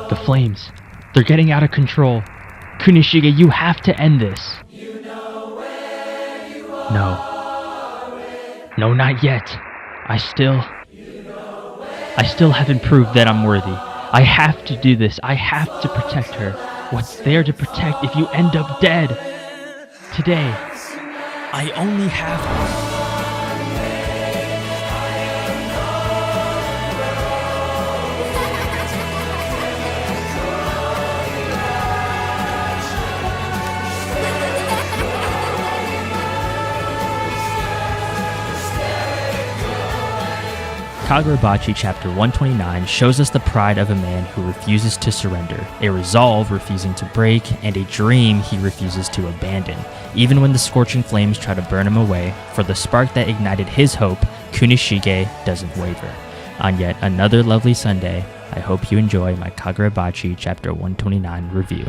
The flames. They're getting out of control. Kunishige, you have to end this. No. No, not yet. I still haven't proved that I'm worthy. I have to do this. I have to protect her. What's there to protect if you end up dead? Today, I only have... Kagurabachi chapter 129 shows us the pride of a man who refuses to surrender, a resolve refusing to break, and a dream he refuses to abandon, even when the scorching flames try to burn him away. For the spark that ignited his hope, Kunishige doesn't waver. On yet another lovely Sunday, I hope you enjoy my Kagurabachi chapter 129 review.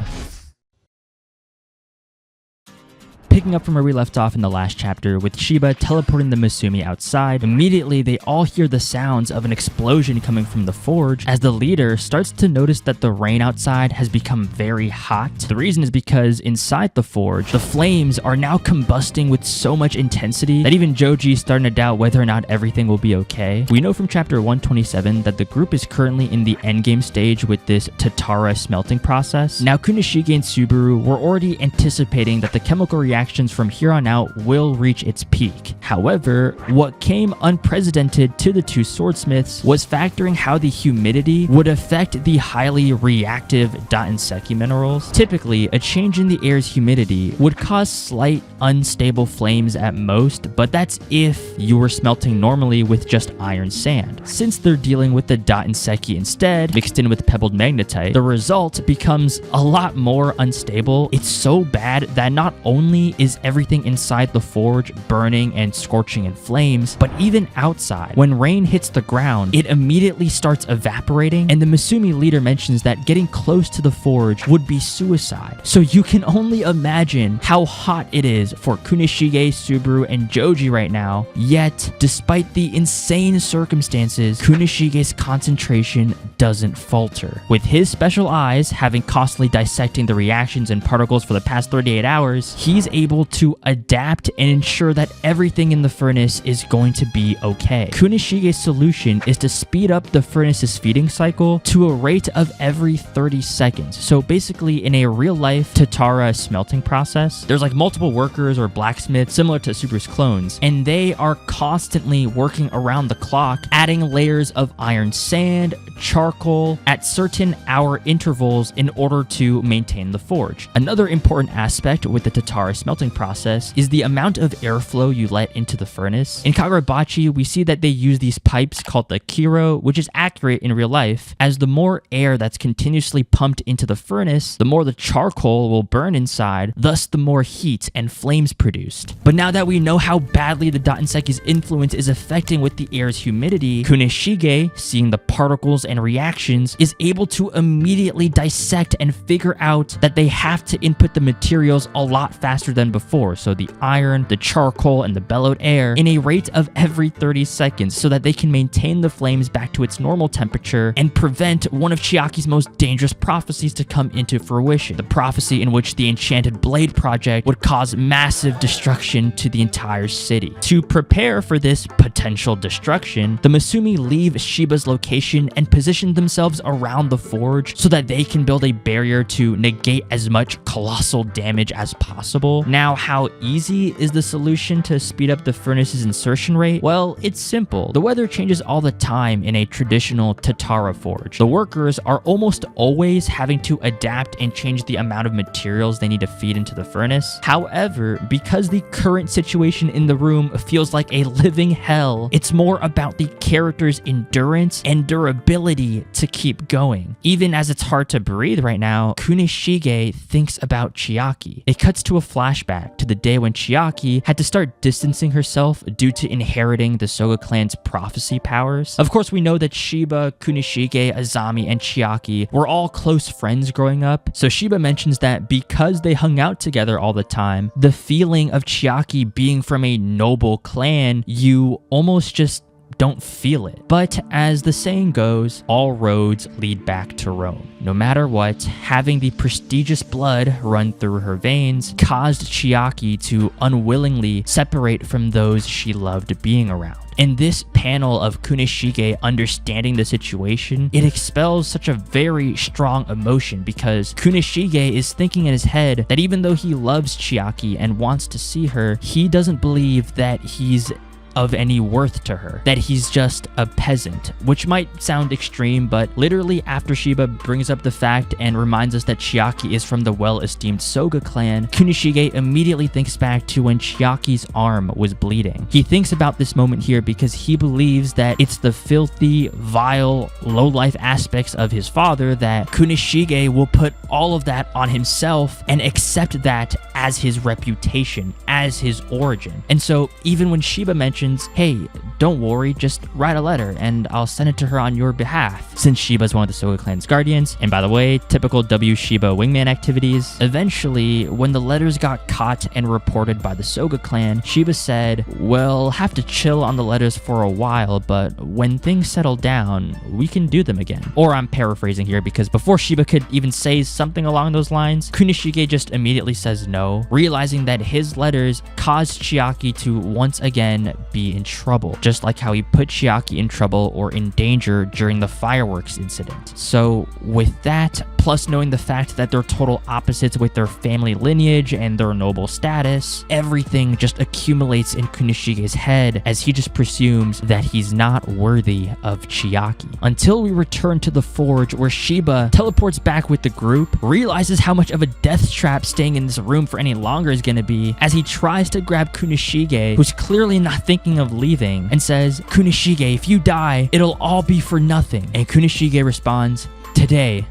Picking up from where we left off in the last chapter, with Shiba teleporting the Masumi outside, immediately they all hear the sounds of an explosion coming from the forge as the leader starts to notice that the rain outside has become very hot. The reason is because inside the forge, the flames are now combusting with so much intensity that even Joji is starting to doubt whether or not everything will be okay. We know from chapter 127 that the group is currently in the endgame stage with this Tatara smelting process. Now Kunishige and Subaru were already anticipating that the chemical reaction from here on out will reach its peak. However, what came unprecedented to the two swordsmiths was factoring how the humidity would affect the highly reactive Dattenseki minerals. Typically, a change in the air's humidity would cause slight unstable flames at most, but that's if you were smelting normally with just iron sand. Since they're dealing with the Dattenseki instead, mixed in with pebbled magnetite, the result becomes a lot more unstable. It's so bad that not only is everything inside the forge burning and scorching in flames, but even outside, when rain hits the ground, it immediately starts evaporating, and the Masumi leader mentions that getting close to the forge would be suicide. So you can only imagine how hot it is for Kunishige, Subaru, and Joji right now. Yet, despite the insane circumstances, Kunishige's concentration doesn't falter. With his special eyes having constantly dissecting the reactions and particles for the past 38 hours, he's able to adapt and ensure that everything in the furnace is going to be okay. Kunishige's solution is to speed up the furnace's feeding cycle to a rate of every 30 seconds. So basically, in a real-life Tatara smelting process, there's like multiple workers or blacksmiths similar to Subaru's clones, and they are constantly working around the clock, adding layers of iron sand, charcoal at certain hour intervals in order to maintain the forge. Another important aspect with the Tatara smelting process is the amount of airflow you let into the furnace. In Kagurabachi, we see that they use these pipes called the kiro, which is accurate in real life, as the more air that's continuously pumped into the furnace, the more the charcoal will burn inside, thus the more heat and flames produced. But now that we know how badly the Dattenseki's influence is affecting with the air's humidity, Kunishige, seeing the particles and reactions, is able to immediately dissect and figure out that they have to input the materials a lot faster than before, so the iron, the charcoal, and the bellowed air in a rate of every 30 seconds so that they can maintain the flames back to its normal temperature and prevent one of Chiaki's most dangerous prophecies to come into fruition, the prophecy in which the Enchanted Blade project would cause massive destruction to the entire city. To prepare for this potential destruction, the Masumi leave Shiba's location and position themselves around the forge so that they can build a barrier to negate as much colossal damage as possible. Now, how easy is the solution to speed up the furnace's insertion rate? Well, it's simple. The weather changes all the time in a traditional Tatara forge. The workers are almost always having to adapt and change the amount of materials they need to feed into the furnace. However, because the current situation in the room feels like a living hell, it's more about the character's endurance and durability to keep going. Even as it's hard to breathe right now, Kunishige thinks about Chiaki. It cuts to a flashback to the day when Chiaki had to start distancing herself due to inheriting the Soga clan's prophecy powers. Of course, we know that Shiba, Kunishige, Azami, and Chiaki were all close friends growing up, so Shiba mentions that because they hung out together all the time, the feeling of Chiaki being from a noble clan, you almost just don't feel it. But as the saying goes, all roads lead back to Rome. No matter what, having the prestigious blood run through her veins caused Chiaki to unwillingly separate from those she loved being around. In this panel of Kunishige understanding the situation, it expels such a very strong emotion because Kunishige is thinking in his head that even though he loves Chiaki and wants to see her, he doesn't believe that he's of any worth to her, that he's just a peasant, which might sound extreme, but literally after Shiba brings up the fact and reminds us that Chiaki is from the well-esteemed Soga clan, Kunishige immediately thinks back to when Chiaki's arm was bleeding. He thinks about this moment here because he believes that it's the filthy, vile, low-life aspects of his father that Kunishige will put all of that on himself and accept that as his reputation, as his origin. And so even when Shiba mentions, hey, don't worry, just write a letter and I'll send it to her on your behalf, since Shiba's one of the Soga clan's guardians, and by the way, typical W Shiba wingman activities. Eventually, when the letters got caught and reported by the Soga clan, Shiba said, we'll have to chill on the letters for a while, but when things settle down, we can do them again. Or I'm paraphrasing here because before Shiba could even say something along those lines, Kunishige just immediately says no, realizing that his letters caused Chiaki to once again be in trouble, just like how he put Chiaki in trouble or in danger during the fireworks incident. So with that, plus knowing the fact that they're total opposites with their family lineage and their noble status, everything just accumulates in Kunishige's head as he just presumes that he's not worthy of Chiaki. Until we return to the forge where Shiba teleports back with the group, realizes how much of a death trap staying in this room for any longer is going to be as he tries to grab Kunishige, who's clearly not thinking of leaving, and says, Kunishige, if you die, it'll all be for nothing. And Kunishige responds, today.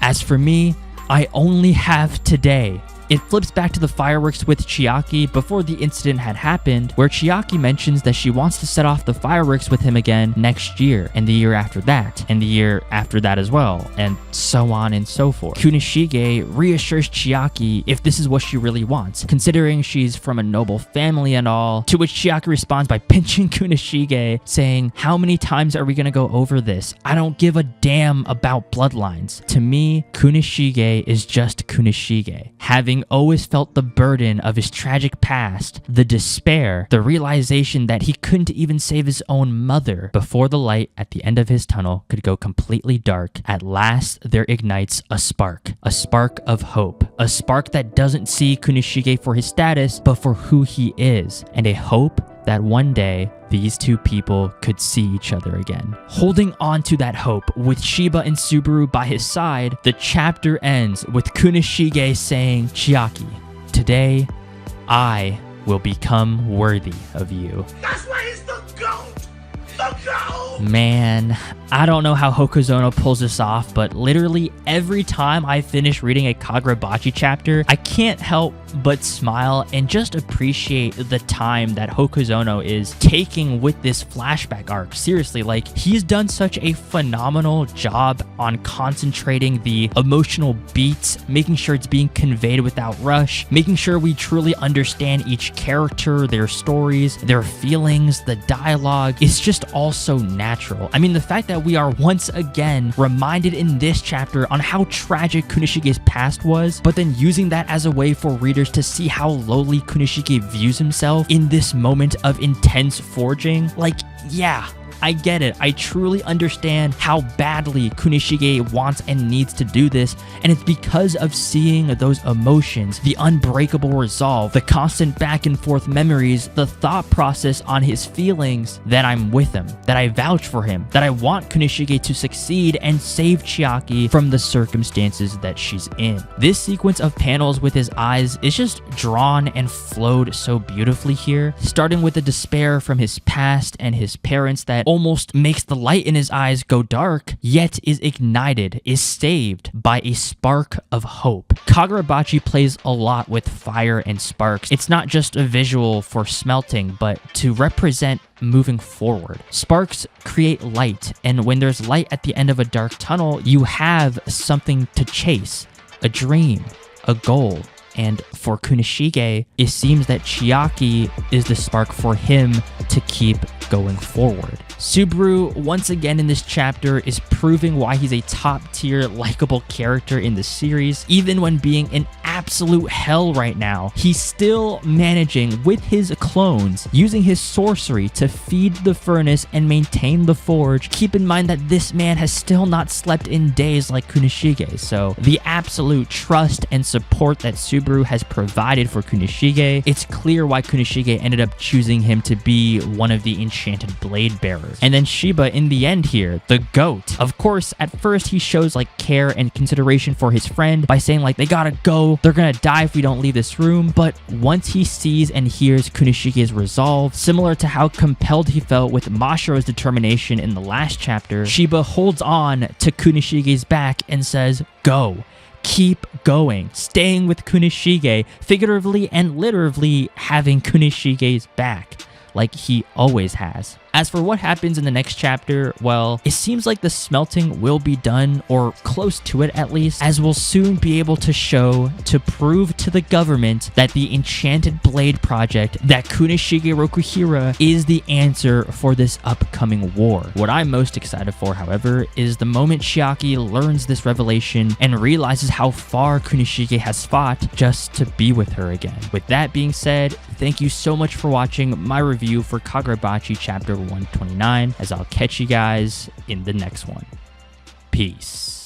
As for me, I only have today. It flips back to the fireworks with Chiaki before the incident had happened, where Chiaki mentions that she wants to set off the fireworks with him again next year, and the year after that, and the year after that as well, and so on and so forth. Kunishige reassures Chiaki if this is what she really wants, considering she's from a noble family and all, to which Chiaki responds by pinching Kunishige, saying, how many times are we gonna go over this? I don't give a damn about bloodlines. To me, Kunishige is just Kunishige, having always felt the burden of his tragic past, the despair, the realization that he couldn't even save his own mother before the light at the end of his tunnel could go completely dark. At last, there ignites a spark of hope, a spark that doesn't see Kunishige for his status, but for who he is, and a hope that one day these two people could see each other again. Holding on to that hope with Shiba and Subaru by his side, the chapter ends with Kunishige saying, Chiaki, today I will become worthy of you. That's why he's the GOAT! The GOAT! Man, I don't know how Hokuzono pulls this off, but literally every time I finish reading a Kagurabachi chapter, I can't help but smile and just appreciate the time that Hokuzono is taking with this flashback arc. Seriously, like, he's done such a phenomenal job on concentrating the emotional beats, making sure it's being conveyed without rush, making sure we truly understand each character, their stories, their feelings, the dialogue. It's just all so natural. I mean, the fact that we are once again reminded in this chapter on how tragic Kunishige's past was, but then using that as a way for readers to see how lowly Kunishige views himself in this moment of intense forging. Like, yeah, I get it. I truly understand how badly Kunishige wants and needs to do this, and it's because of seeing those emotions, the unbreakable resolve, the constant back and forth memories, the thought process on his feelings, that I'm with him, that I vouch for him, that I want Kunishige to succeed and save Chiaki from the circumstances that she's in. This sequence of panels with his eyes is just drawn and flowed so beautifully here, starting with the despair from his past and his parents that almost makes the light in his eyes go dark, yet is ignited, is saved by a spark of hope. Kagurabachi plays a lot with fire and sparks. It's not just a visual for smelting, but to represent moving forward. Sparks create light, and when there's light at the end of a dark tunnel, you have something to chase, a dream, a goal, And for Kunishige, it seems that Chiaki is the spark for him to keep going forward. Subaru, once again in this chapter, is proving why he's a top-tier, likable character in the series. Even when being in absolute hell right now, he's still managing, with his clones, using his sorcery to feed the furnace and maintain the forge. Keep in mind that this man has still not slept in days like Kunishige, so the absolute trust and support that Subaru has provided for Kunishige, it's clear why Kunishige ended up choosing him to be one of the enchanted blade bearers. And then Shiba in the end here, the GOAT. Of course, at first he shows like care and consideration for his friend by saying like, they gotta go, they're gonna die if we don't leave this room. But once he sees and hears Kunishige's resolve, similar to how compelled he felt with Mashiro's determination in the last chapter, Shiba holds on to Kunishige's back and says, go. Keep going, staying with Kunishige, figuratively and literally having Kunishige's back, like he always has. As for what happens in the next chapter, well, it seems like the smelting will be done, or close to it at least, as we'll soon be able to show, to prove to the government that the Enchanted Blade project, that Kunishige Rokuhira is the answer for this upcoming war. What I'm most excited for, however, is the moment Chiaki learns this revelation and realizes how far Kunishige has fought just to be with her again. With that being said, thank you so much for watching my review for Kagurabachi chapter 129, as I'll catch you guys in the next one. Peace.